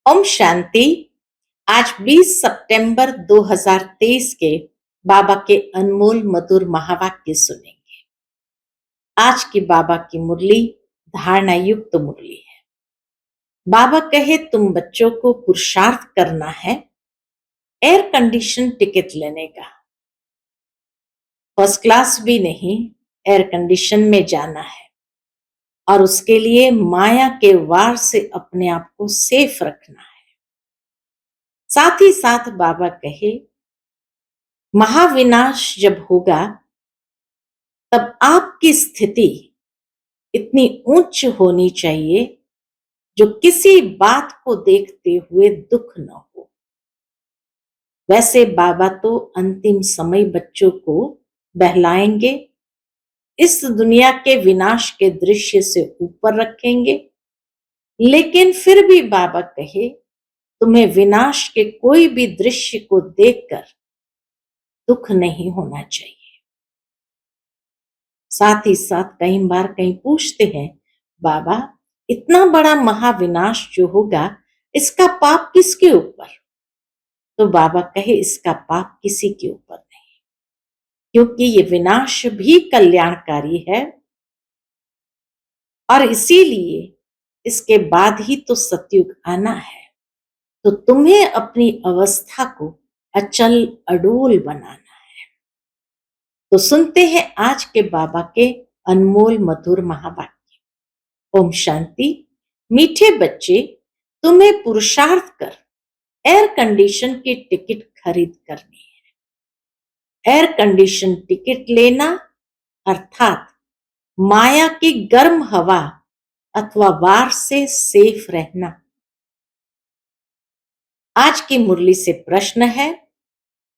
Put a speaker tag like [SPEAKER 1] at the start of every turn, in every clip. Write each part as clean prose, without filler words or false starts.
[SPEAKER 1] ओम शांति। आज 20 सितंबर 2023 के बाबा के अनमोल मधुर महावाक्य सुनेंगे। आज की बाबा की मुरली धारणा युक्त मुरली है। बाबा कहे तुम बच्चों को पुरुषार्थ करना है एयर कंडीशन टिकट लेने का। फर्स्ट क्लास भी नहीं, एयर कंडीशन में जाना है और उसके लिए माया के वार से अपने आप को सेफ रखना है। साथ ही साथ बाबा कहे महाविनाश जब होगा तब आपकी स्थिति इतनी उच्च होनी चाहिए जो किसी बात को देखते हुए दुख न हो। वैसे बाबा तो अंतिम समय बच्चों को बहलाएंगे, इस दुनिया के विनाश के दृश्य से ऊपर रखेंगे, लेकिन फिर भी बाबा कहे तुम्हें विनाश के कोई भी दृश्य को देखकर दुख नहीं होना चाहिए। साथ ही साथ कई बार कहीं पूछते हैं बाबा इतना बड़ा महाविनाश जो होगा इसका पाप किसके ऊपर? तो बाबा कहे इसका पाप किसी के ऊपर नहीं, क्योंकि ये विनाश भी कल्याणकारी है और इसीलिए इसके बाद ही तो सतयुग आना है। तो तुम्हें अपनी अवस्था को अचल अडोल बनाना है। तो सुनते हैं आज के बाबा के अनमोल मधुर महावाक्य। ओम शांति। मीठे बच्चे, तुम्हें पुरुषार्थ कर एयर कंडीशन की टिकट खरीद करनी है। एयर कंडीशन टिकट लेना अर्थात माया की गर्म हवा अथवा वार से सेफ रहना। आज की मुरली से प्रश्न है,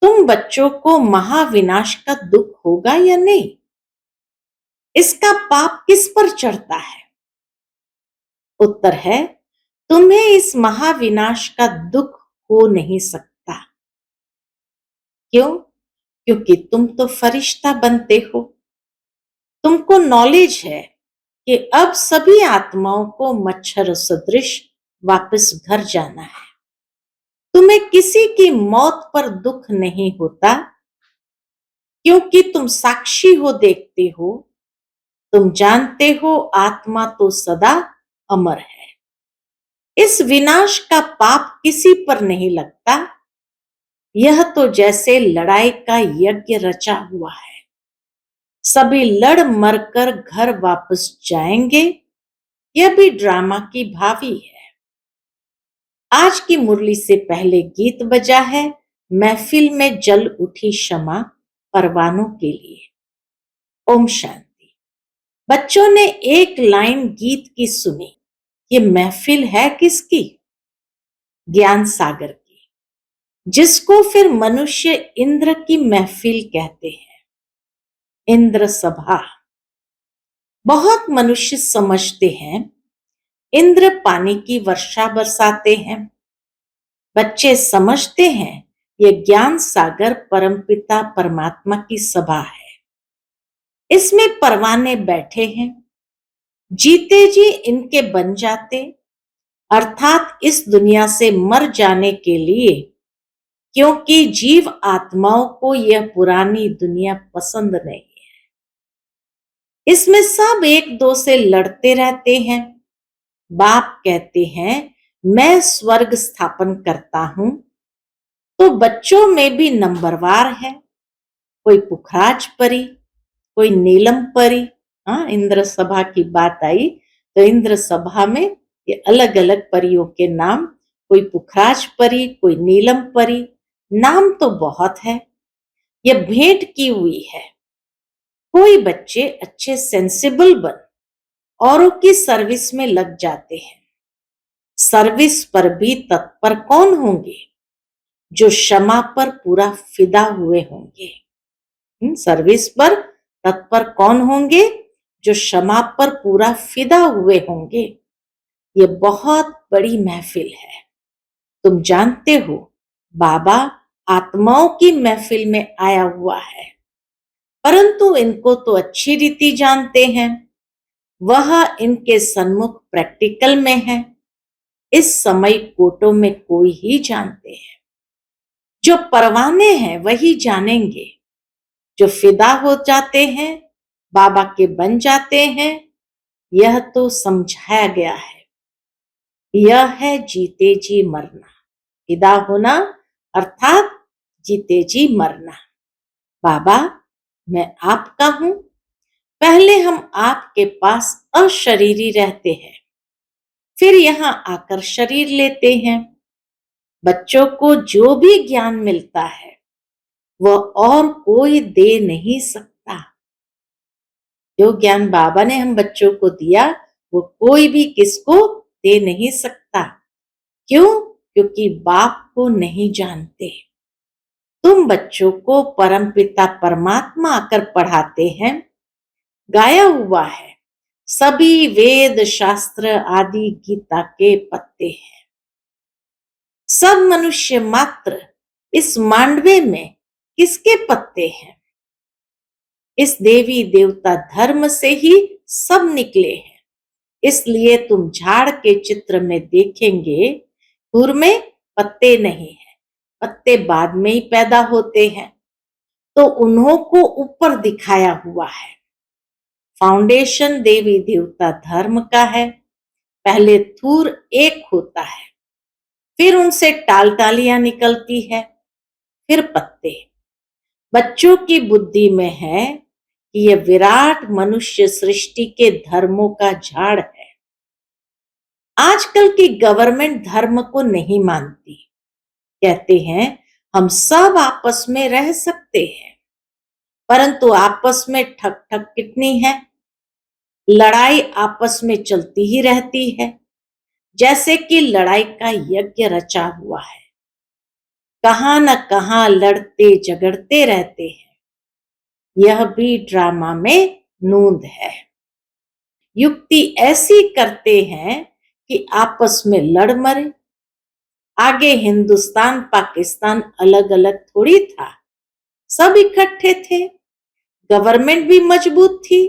[SPEAKER 1] तुम बच्चों को महाविनाश का दुख होगा या नहीं? इसका पाप किस पर चढ़ता है? उत्तर है, तुम्हें इस महाविनाश का दुख हो नहीं सकता। क्यों? क्योंकि तुम तो फरिश्ता बनते हो। तुमको नॉलेज है कि अब सभी आत्माओं को मच्छर सदृश वापस घर जाना है। तुम्हें किसी की मौत पर दुख नहीं होता, क्योंकि तुम साक्षी हो, देखते हो, तुम जानते हो आत्मा तो सदा अमर है। इस विनाश का पाप किसी पर नहीं लगता। यह तो जैसे लड़ाई का यज्ञ रचा हुआ है, सभी लड़ मरकर घर वापस जाएंगे। यह भी ड्रामा की भावी है। आज की मुरली से पहले गीत बजा है, महफिल में जल उठी शमा परवानों के लिए। ओम शांति। बच्चों ने एक लाइन गीत की सुनी। ये महफिल है किसकी? ज्ञान सागर की, जिसको फिर मनुष्य इंद्र की महफिल कहते हैं। इंद्र सभा। बहुत मनुष्य समझते हैं इंद्र पानी की वर्षा बरसाते हैं। बच्चे समझते हैं ये ज्ञान सागर परमपिता परमात्मा की सभा है। इसमें परवाने बैठे हैं, जीते जी इनके बन जाते, अर्थात इस दुनिया से मर जाने के लिए, क्योंकि जीव आत्माओं को यह पुरानी दुनिया पसंद नहीं है। इसमें सब एक दो से लड़ते रहते हैं। बाप कहते हैं मैं स्वर्ग स्थापन करता हूं, तो बच्चों में भी नंबरवार है। कोई पुखराज परी, कोई नीलम परी। हाँ, इंद्र सभा की बात आई तो इंद्र सभा में ये अलग अलग परियों के नाम, कोई पुखराज परी, कोई नीलम परी, नाम तो बहुत है। ये भेंट की हुई है। कोई बच्चे अच्छे सेंसिबल बन औरों की सर्विस में लग जाते हैं। सर्विस पर भी तत्पर कौन होंगे? जो क्षमा पर पूरा फिदा हुए होंगे। सर्विस पर तत्पर कौन होंगे? जो क्षमा पर पूरा फिदा हुए होंगे। ये बहुत बड़ी महफिल है। तुम जानते हो बाबा आत्माओं की महफिल में आया हुआ है, परंतु इनको तो अच्छी रीति जानते हैं। वह इनके सन्मुख प्रैक्टिकल में है। इस समय कोटों में कोई ही जानते हैं। जो परवाने हैं वही जानेंगे। जो फिदा हो जाते हैं बाबा के बन जाते हैं। यह तो समझाया गया है। यह है जीते जी मरना। फिदा होना अर्थात जीते जी मरना। बाबा, मैं आपका हूं। पहले हम आपके पास अशरीरी रहते हैं, फिर यहाँ आकर शरीर लेते हैं। बच्चों को जो भी ज्ञान मिलता है वह और कोई दे नहीं सकता। जो ज्ञान बाबा ने हम बच्चों को दिया वो कोई भी किसको दे नहीं सकता। क्यों? क्योंकि बाप को नहीं जानते। तुम बच्चों को परमपिता परमात्मा आकर पढ़ाते हैं। गाया हुआ है, सभी वेद शास्त्र आदि गीता के पत्ते हैं। सब मनुष्य मात्र इस मांडवे में किसके पत्ते हैं? इस देवी देवता धर्म से ही सब निकले हैं। इसलिए तुम झाड़ के चित्र में देखेंगे धुर में पत्ते नहीं है। पत्ते बाद में ही पैदा होते हैं, तो उन्हों को ऊपर दिखाया हुआ है। फाउंडेशन देवी देवता धर्म का है। पहले थूर एक होता है, फिर उनसे टाल टालियां निकलती है, फिर पत्ते। बच्चों की बुद्धि में है कि यह विराट मनुष्य सृष्टि के धर्मों का झाड़ है। आजकल की गवर्नमेंट धर्म को नहीं मानती। कहते हैं हम सब आपस में रह सकते हैं, परंतु आपस में ठक ठक कितनी है। लड़ाई आपस में चलती ही रहती है, जैसे कि लड़ाई का यज्ञ रचा हुआ है। कहां न कहां लड़ते झगड़ते रहते हैं। यह भी ड्रामा में नूंद है। युक्ति ऐसी करते हैं कि आपस में लड़ मरे। आगे हिंदुस्तान पाकिस्तान अलग अलग थोड़ी था, सब इकट्ठे थे। गवर्नमेंट भी मजबूत थी,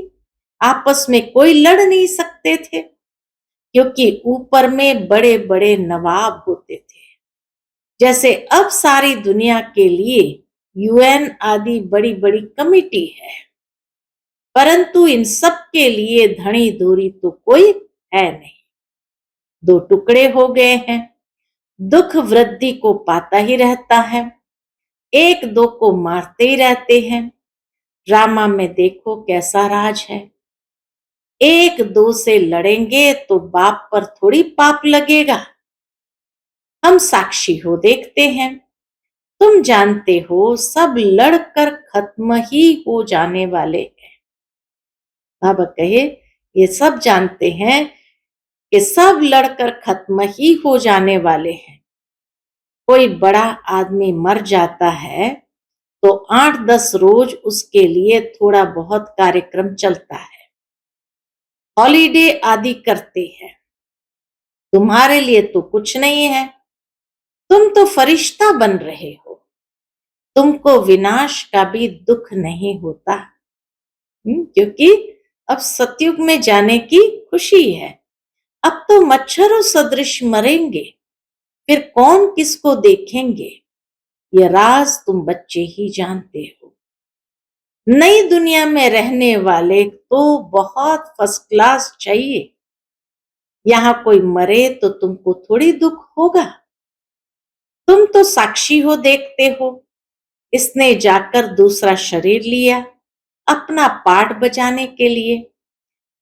[SPEAKER 1] आपस में कोई लड़ नहीं सकते थे, क्योंकि ऊपर में बड़े बड़े नवाब होते थे। जैसे अब सारी दुनिया के लिए यूएन आदि बड़ी बड़ी कमेटी है, परंतु इन सब के लिए धनी धूरी तो कोई है नहीं। दो टुकड़े हो गए हैं। दुख वृद्धि को पाता ही रहता है, एक दो को मारते ही रहते हैं। ड्रामा में देखो कैसा राज है। एक दो से लड़ेंगे तो बाप पर थोड़ी पाप लगेगा। हम साक्षी हो देखते हैं। तुम जानते हो सब लड़कर खत्म ही हो जाने वाले हैं। बाबा कहे ये सब जानते हैं कि सब लड़कर खत्म ही हो जाने वाले हैं। कोई बड़ा आदमी मर जाता है तो 8-10 रोज उसके लिए थोड़ा बहुत कार्यक्रम चलता है, हॉलीडे आदि करते हैं। तुम्हारे लिए तो कुछ नहीं है। तुम तो फरिश्ता बन रहे हो। तुमको विनाश का भी दुख नहीं होता, क्योंकि अब सतयुग में जाने की खुशी है। अब तो मच्छरों सदृश मरेंगे, फिर कौन किसको देखेंगे। यह राज तुम बच्चे ही जानते हो। नई दुनिया में रहने वाले तो बहुत फर्स्ट क्लास चाहिए। यहाँ कोई मरे तो तुमको थोड़ी दुख होगा। तुम तो साक्षी हो देखते हो। इसने जाकर दूसरा शरीर लिया अपना पाठ बजाने के लिए।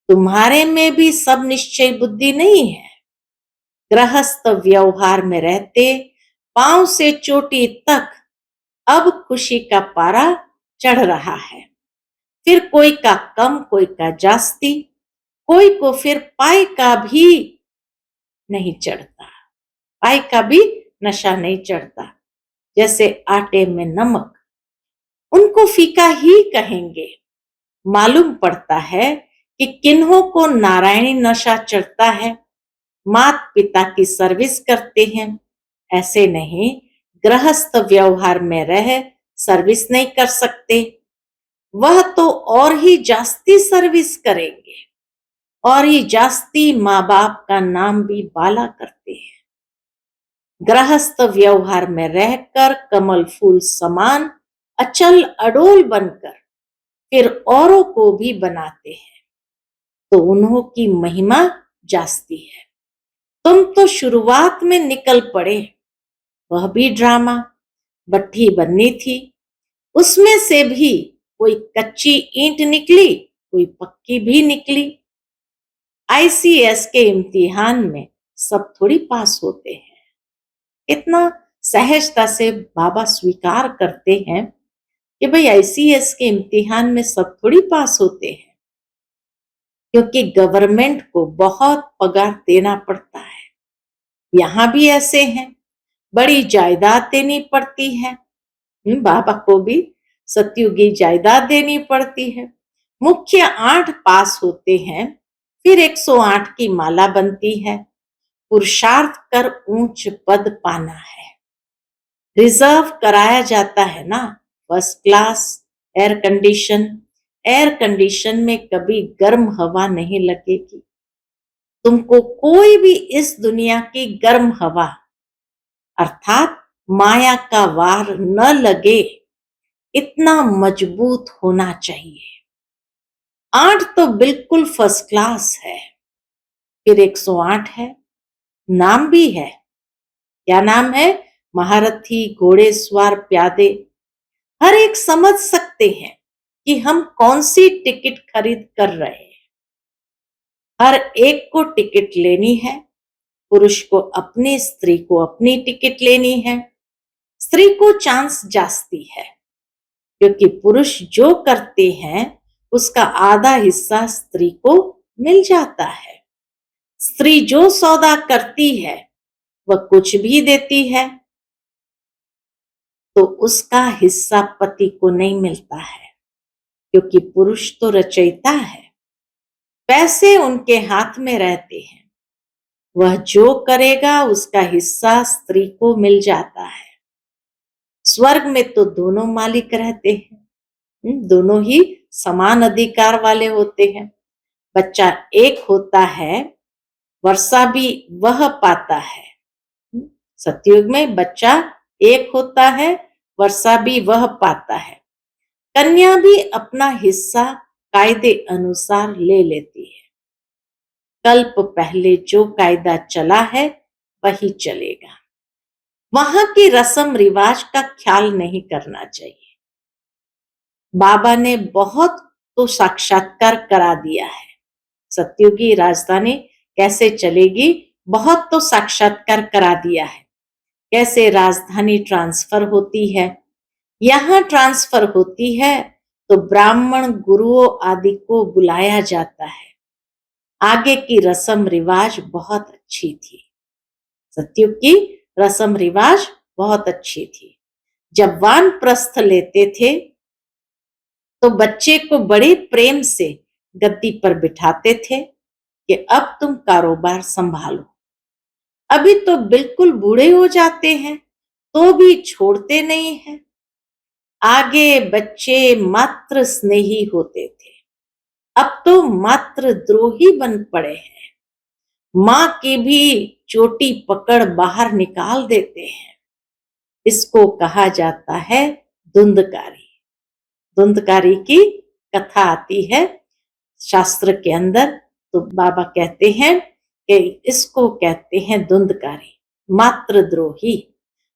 [SPEAKER 1] तुम्हारे में भी सब निश्चय बुद्धि नहीं है। गृहस्थ व्यवहार में रहते पांव से चोटी तक अब खुशी का पारा चढ़ रहा है। फिर कोई का कम, कोई का जास्ती, कोई को फिर पाई का भी नहीं चढ़ता। पाई का भी नशा नहीं चढ़ता। जैसे आटे में नमक, उनको फीका ही कहेंगे। मालूम पड़ता है कि किन्हों को नारायणी नशा चढ़ता है। माता पिता की सर्विस करते हैं, ऐसे नहीं गृहस्थ व्यवहार में रह सर्विस नहीं कर सकते। वह तो और ही जास्ती सर्विस करेंगे। और ये जास्ती माँ बाप का नाम भी बाला करते हैं। गृहस्थ व्यवहार में रहकर कमल फूल समान अचल अडोल बनकर फिर औरों को भी बनाते हैं, तो उन्हों की महिमा जास्ती है। तुम तो शुरुआत में निकल पड़े, वह भी ड्रामा, भट्ठी बननी थी, उसमें से भी कोई कच्ची ईंट निकली, कोई पक्की भी निकली। आईसीएस के इम्तिहान में सब थोड़ी पास होते हैं। इतना सहजता से बाबा स्वीकार करते हैं कि भाई आईसीएस के इम्तिहान में सब थोड़ी पास होते हैं, क्योंकि गवर्नमेंट को बहुत पगार देना पड़ता है। यहाँ भी ऐसे हैं, बड़ी जायदाद देनी पड़ती है। बाबा को भी सतयुगी जायदाद देनी पड़ती है। मुख्य 8 पास होते हैं, फिर 108 की माला बनती है। पुरुषार्थ कर ऊंच पद पाना है। रिजर्व कराया जाता है ना, फर्स्ट क्लास, एयर कंडीशन में कभी गर्म हवा नहीं लगेगी। तुमको कोई भी इस दुनिया की गर्म हवा अर्थात माया का वार न लगे, इतना मजबूत होना चाहिए। 8 तो बिल्कुल फर्स्ट क्लास है, फिर 108 है, नाम भी है। क्या नाम है? महारथी, घोड़ेसवार, प्यादे। हर एक समझ सकते हैं कि हम कौन सी टिकट खरीद कर रहे हैं। हर एक को टिकट लेनी है। पुरुष को अपनी, स्त्री को अपनी टिकट लेनी है। स्त्री को चांस जास्ती है, क्योंकि पुरुष जो करते हैं उसका आधा हिस्सा स्त्री को मिल जाता है। स्त्री जो सौदा करती है वह कुछ भी देती है, तो उसका हिस्सा पति को नहीं मिलता है, क्योंकि पुरुष तो रचयिता है। पैसे उनके हाथ में रहते हैं, वह जो करेगा उसका हिस्सा स्त्री को मिल जाता है। स्वर्ग में तो दोनों मालिक रहते हैं, दोनों ही समान अधिकार वाले होते हैं। बच्चा एक होता है, वर्षा भी वह पाता है। सतयुग में बच्चा एक होता है, वर्षा भी वह पाता है। कन्या भी अपना हिस्सा कायदे अनुसार ले लेती है। कल्प पहले जो कायदा चला है वही चलेगा। वहां की रस्म रिवाज का ख्याल नहीं करना चाहिए। बाबा ने बहुत तो साक्षात्कार करा दिया है। सतयुगी राजधानी कैसे चलेगी, बहुत तो साक्षात्कार करा दिया है। कैसे राजधानी ट्रांसफर होती है, यहाँ ट्रांसफर होती है तो ब्राह्मण गुरुओं आदि को बुलाया जाता है। आगे की रस्म रिवाज बहुत अच्छी थी। सतयुग की रस्म रिवाज बहुत अच्छी थी। जब वानप्रस्थ लेते थे तो बच्चे को बड़े प्रेम से गद्दी पर बिठाते थे कि अब तुम कारोबार संभालो। अभी तो बिल्कुल बूढ़े हो जाते हैं तो भी छोड़ते नहीं हैं। आगे बच्चे मात्र स्नेही होते थे, अब तो मात्र द्रोही बन पड़े हैं। माँ की भी चोटी पकड़ बाहर निकाल देते हैं। इसको कहा जाता है धुंधकारी। धुंधकारी की कथा आती है शास्त्र के अंदर, तो बाबा कहते हैं कि इसको कहते हैं धुंधकारी, मात्र द्रोही।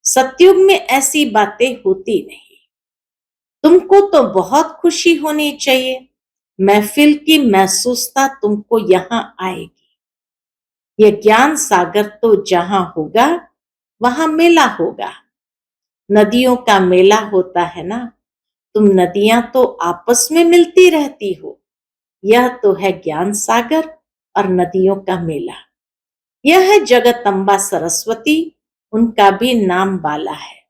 [SPEAKER 1] सतयुग में ऐसी बातें होती नहीं। तुमको तो बहुत खुशी होनी चाहिए, महफिल की महसूसता तुमको यहाँ आएगी। यह ज्ञान सागर तो जहां होगा वहां मेला होगा। नदियों का मेला होता है ना, तुम नदियां तो आपस में मिलती रहती हो। यह तो है ज्ञान सागर और नदियों का मेला। यह है जगदम्बा सरस्वती, उनका भी नाम बाला है।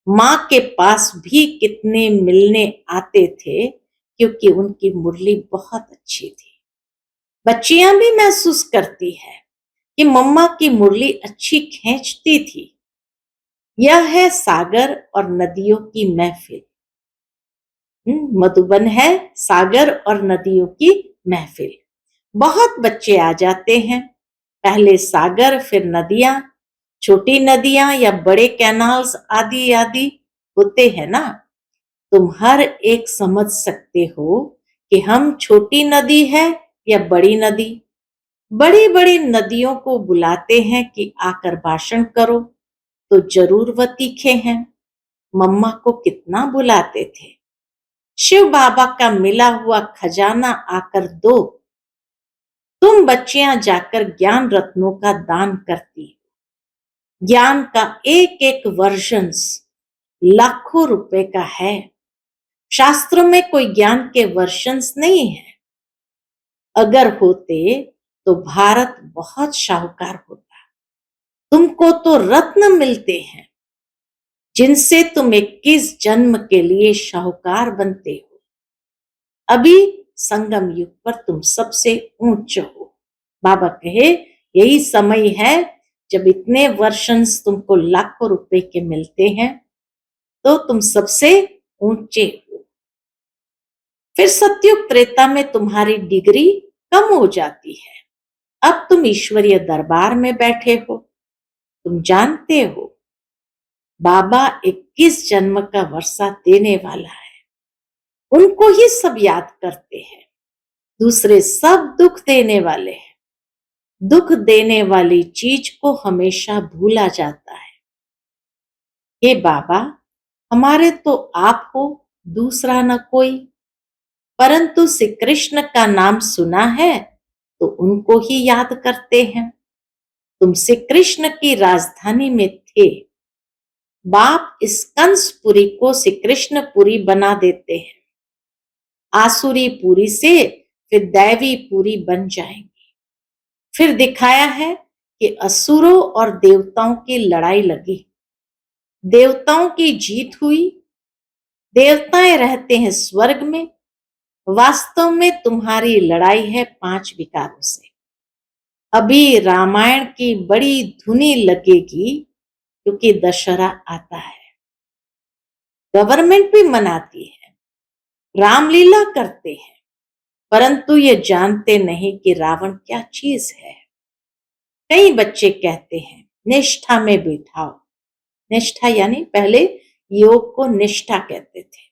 [SPEAKER 1] माँ के पास भी कितने मिलने आते थे, क्योंकि उनकी मुरली बहुत अच्छी थी। बच्चियां भी महसूस करती है कि मम्मा की मुरली अच्छी खींचती थी। यह है सागर और नदियों की महफिल। मधुबन है सागर और नदियों की महफिल। बहुत बच्चे आ जाते हैं, पहले सागर फिर नदियां, छोटी नदियां या बड़े कैनाल्स आदि आदि होते हैं ना। तुम हर एक समझ सकते हो कि हम छोटी नदी है या बड़ी नदी। बड़ी बड़ी नदियों को बुलाते हैं कि आकर भाषण करो, तो जरूर वह तीखे हैं। मम्मा को कितना बुलाते थे, शिव बाबा का मिला हुआ खजाना आकर दो। तुम बच्चियां जाकर ज्ञान रत्नों का दान करती हो। ज्ञान का एक एक वर्जन्स लाखों रुपए का है। शास्त्रों में कोई ज्ञान के वर्जन्स नहीं है। अगर होते तो भारत बहुत शाहूकार होता। तुमको तो रत्न मिलते हैं, जिनसे तुम 21 जन्म के लिए शाहूकार बनते हो। अभी संगम युग पर तुम सबसे ऊंच हो। बाबा कहे यही समय है जब इतने वर्षन्स तुमको लाखों रुपए के मिलते हैं, तो तुम सबसे ऊंचे हो। फिर सतयुग त्रेता में तुम्हारी डिग्री कम हो जाती है। अब तुम ईश्वरीय दरबार में बैठे हो। तुम जानते हो बाबा 21 जन्म का वर्षा देने वाला है। उनको ही सब याद करते हैं, दूसरे सब दुख देने वाले हैं। दुख देने वाली चीज को हमेशा भूला जाता है। हे बाबा, हमारे तो आप हो, दूसरा न कोई। परंतु श्री कृष्ण का नाम सुना है तो उनको ही याद करते हैं। तुम श्री कृष्ण की राजधानी में थे। बाप इस कंसपुरी को श्री कृष्णपुरी बना देते हैं। आसुरी पुरी से फिर दैवी पुरी बन जाएंगे। फिर दिखाया है कि असुरों और देवताओं की लड़ाई लगी। देवताओं की जीत हुई। देवताएं रहते हैं स्वर्ग में। वास्तव में तुम्हारी लड़ाई है 5 विकारों से। अभी रामायण की बड़ी धुनी लगेगी, क्योंकि दशहरा आता है। गवर्नमेंट भी मनाती है, रामलीला करते हैं, परंतु ये जानते नहीं कि रावण क्या चीज है। कई बच्चे कहते हैं निष्ठा में बिठाओ। निष्ठा यानी पहले योग को निष्ठा कहते थे,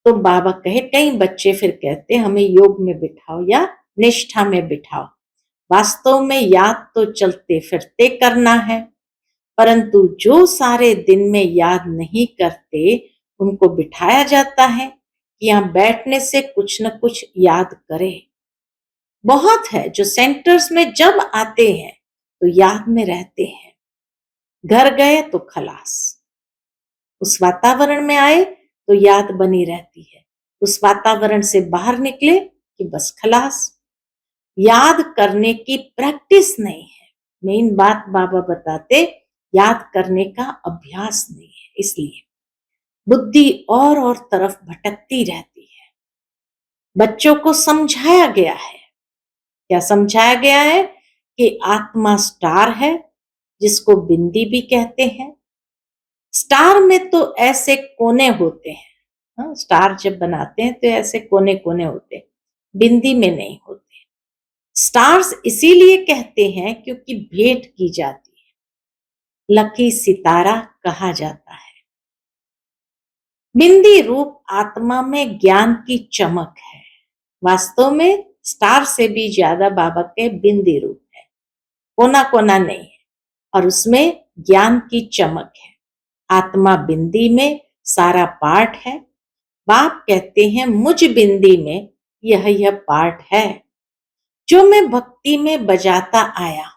[SPEAKER 1] तो बाबा कहे कई बच्चे फिर कहते हमें योग में बिठाओ या निष्ठा में बिठाओ। वास्तव में याद तो चलते फिरते करना है, परंतु जो सारे दिन में याद नहीं करते उनको बिठाया जाता है कि यहां बैठने से कुछ न कुछ याद करे। बहुत है जो सेंटर्स में जब आते हैं तो याद में रहते हैं। घर गए तो खलास। उस वातावरण में आए तो याद बनी रहती है। उस वातावरण से बाहर निकले कि बस खलास। याद करने की प्रैक्टिस नहीं है। मेन बात बाबा बताते, याद करने का अभ्यास नहीं है, इसलिए बुद्धि और तरफ भटकती रहती है। बच्चों को समझाया गया है। क्या समझाया गया है? कि आत्मा स्टार है, जिसको बिंदी भी कहते हैं। स्टार में तो ऐसे कोने होते हैं। हाँ, स्टार जब बनाते हैं तो ऐसे कोने कोने होते हैं, बिंदी में नहीं होते। स्टार्स इसीलिए कहते हैं क्योंकि भेंट की जाती है। लकी सितारा कहा जाता है। बिंदी रूप आत्मा में ज्ञान की चमक है। वास्तव में स्टार से भी ज्यादा बाबा के बिंदी रूप है, कोना कोना नहीं है, और उसमें ज्ञान की चमक है। आत्मा बिंदी में सारा पाठ है। बाप कहते हैं मुझ बिंदी में यह पाठ है, जो मैं भक्ति में बजाता आया।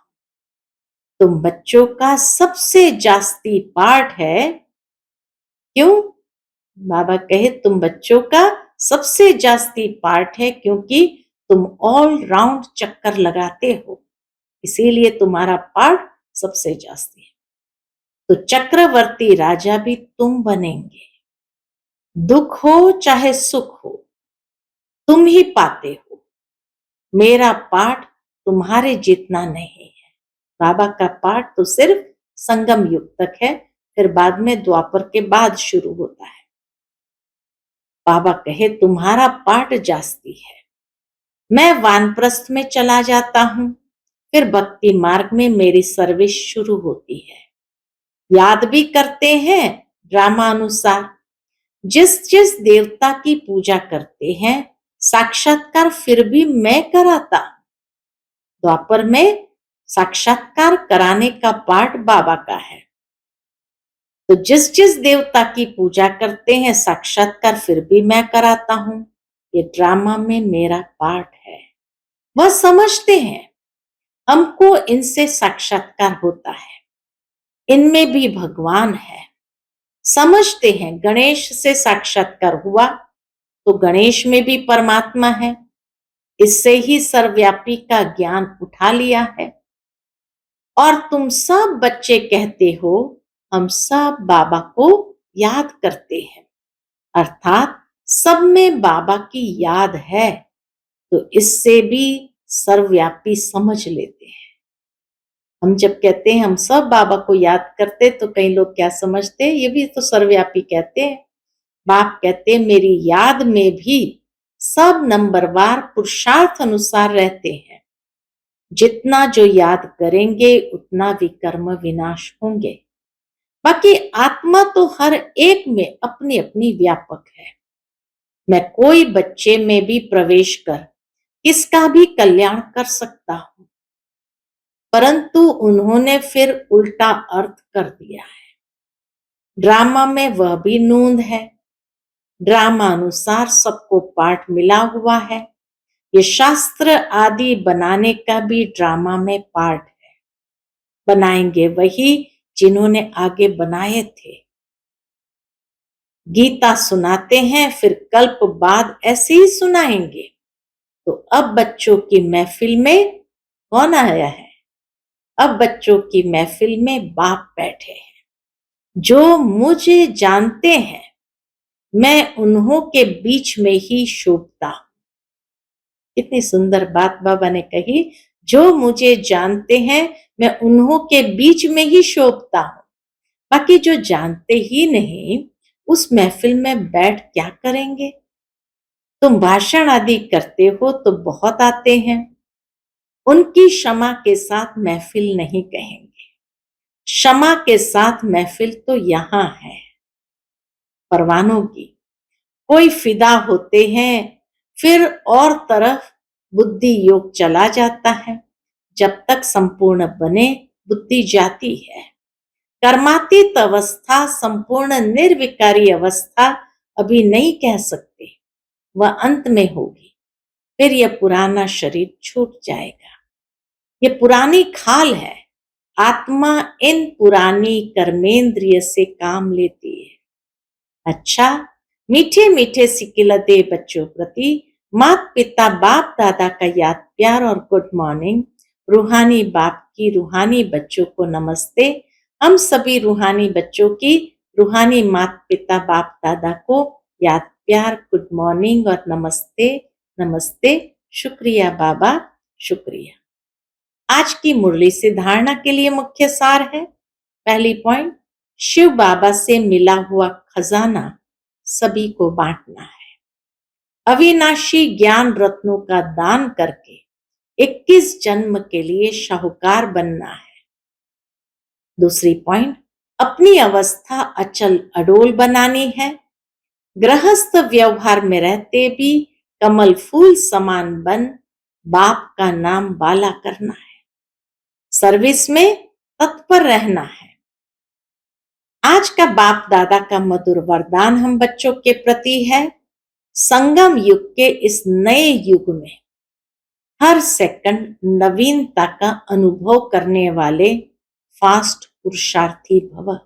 [SPEAKER 1] तुम बच्चों का सबसे जास्ती पाठ है। क्यों? बाबा कहे तुम बच्चों का सबसे जास्ती पार्ट है, क्योंकि तुम ऑल राउंड चक्कर लगाते हो, इसीलिए तुम्हारा पार्ट सबसे जास्ती है। तो चक्रवर्ती राजा भी तुम बनेंगे। दुख हो चाहे सुख हो, तुम ही पाते हो। मेरा पाठ तुम्हारे जितना नहीं है। बाबा का पाठ तो सिर्फ संगम युग तक है, फिर बाद में द्वापर के बाद शुरू होता है। बाबा कहे तुम्हारा पाठ जास्ती है। मैं वानप्रस्थ में चला जाता हूँ, फिर भक्ति मार्ग में मेरी सर्विस शुरू होती है। याद भी करते हैं ड्रामा अनुसार, जिस जिस देवता की पूजा करते हैं साक्षात्कार फिर भी मैं कराता। द्वापर में साक्षात्कार कराने का पार्ट बाबा का है, तो जिस जिस देवता की पूजा करते हैं साक्षात्कार फिर भी मैं कराता हूं। ये ड्रामा में मेरा पार्ट है। वह समझते हैं हमको इनसे साक्षात्कार होता है, इनमें भी भगवान है। समझते हैं गणेश से साक्षात्कार हुआ तो गणेश में भी परमात्मा है, इससे ही सर्वव्यापी का ज्ञान उठा लिया है। और तुम सब बच्चे कहते हो हम सब बाबा को याद करते हैं, अर्थात सब में बाबा की याद है, तो इससे भी सर्वव्यापी समझ लेते हैं। हम जब कहते हैं हम सब बाबा को याद करते, तो कई लोग क्या समझते हैं ये भी तो सर्वव्यापी कहते हैं। बाप कहते हैं मेरी याद में भी सब नंबरवार पुरुषार्थ अनुसार रहते हैं। जितना जो याद करेंगे उतना विकर्म विनाश होंगे। बाकी आत्मा तो हर एक में अपनी अपनी व्यापक है। मैं कोई बच्चे में भी प्रवेश कर किसका भी कल्याण कर सकता हूं, परंतु उन्होंने फिर उल्टा अर्थ कर दिया है। ड्रामा में वह भी नूंद है। ड्रामा अनुसार सबको पाठ मिला हुआ है। ये शास्त्र आदि बनाने का भी ड्रामा में पार्ट है। बनाएंगे वही जिन्होंने आगे बनाए थे। गीता सुनाते हैं फिर कल्प बाद ऐसे ही सुनाएंगे। तो अब बच्चों की महफिल में कौन आया है? अब बच्चों की महफिल में बाप बैठे हैं जो मुझे जानते हैं। मैं उन्हों के बीच में ही शोभता हूं। कितनी सुंदर बात बाबा ने कही, जो मुझे जानते हैं मैं उन्हों के बीच में ही शोभता हूं। बाकी जो जानते ही नहीं उस महफिल में बैठ क्या करेंगे? तुम भाषण आदि करते हो तो बहुत आते हैं, उनकी क्षमा के साथ महफिल नहीं कहेंगे। क्षमा के साथ महफिल तो यहां है परवानों की। कोई फिदा होते हैं फिर और तरफ बुद्धि योग चला जाता है। जब तक संपूर्ण बने बुद्धि जाती है। कर्मातीत अवस्था संपूर्ण निर्विकारी अवस्था अभी नहीं कह सकते, वह अंत में होगी। फिर यह पुराना शरीर छूट जाएगा। ये पुरानी खाल है। आत्मा इन पुरानी कर्मेंद्रिय से काम लेती है। अच्छा, मीठे मीठे सिकिलते बच्चों प्रति माता पिता बाप दादा का याद प्यार और गुड मॉर्निंग। रूहानी बाप की रूहानी बच्चों को नमस्ते। हम सभी रूहानी बच्चों की रूहानी माता पिता बाप दादा को याद प्यार गुड मॉर्निंग और नमस्ते नमस्ते। शुक्रिया बाबा, शुक्रिया। आज की मुरली से धारणा के लिए मुख्य सार है। पहली पॉइंट, शिव बाबा से मिला हुआ खजाना सभी को बांटना है। अविनाशी ज्ञान रत्नों का दान करके 21 जन्म के लिए शाहूकार बनना है। दूसरी पॉइंट, अपनी अवस्था अचल अडोल बनानी है। गृहस्थ व्यवहार में रहते भी कमल फूल समान बन बाप का नाम बाला करना है। सर्विस में तत्पर रहना है। आज का बाप दादा का मधुर वरदान हम बच्चों के प्रति है। संगम युग के इस नए युग में हर सेकंड नवीनता का अनुभव करने वाले फास्ट पुरुषार्थी भव।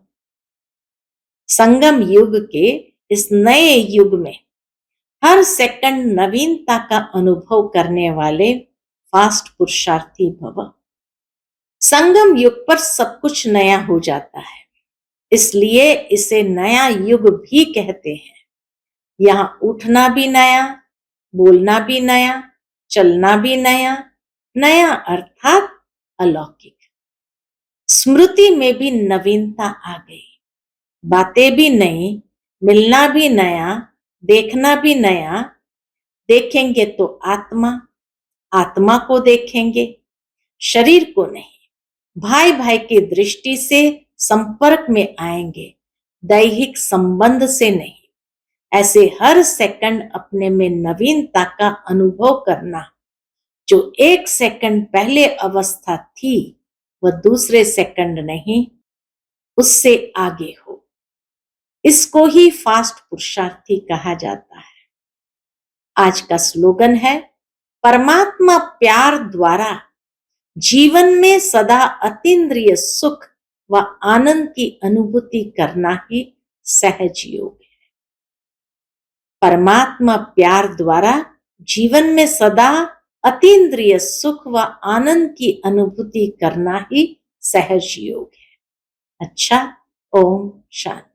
[SPEAKER 1] संगम युग के इस नए युग में हर सेकंड नवीनता का अनुभव करने वाले फास्ट पुरुषार्थी भव। संगम युग पर सब कुछ नया हो जाता है, इसलिए इसे नया युग भी कहते हैं। यहां उठना भी नया, बोलना भी नया, चलना भी नया। नया अर्थात अलौकिक। स्मृति में भी नवीनता आ गई। बातें भी नई, मिलना भी नया, देखना भी नया। देखेंगे तो आत्मा, आत्मा को देखेंगे, शरीर को नहीं। भाई भाई की दृष्टि से संपर्क में आएंगे, दैहिक संबंध से नहीं। ऐसे हर सेकंड अपने में नवीनता का अनुभव करना। जो 1 सेकंड पहले अवस्था थी वह दूसरे सेकंड नहीं, उससे आगे हो। इसको ही फास्ट पुरुषार्थी कहा जाता है। आज का स्लोगन है, परमात्मा प्यार द्वारा जीवन में सदा अतीन्द्रिय सुख व आनंद की अनुभूति करना ही सहज योग है। परमात्मा प्यार द्वारा जीवन में सदा अतीन्द्रिय सुख व आनंद की अनुभूति करना ही सहज योग है। अच्छा, ओम शांति।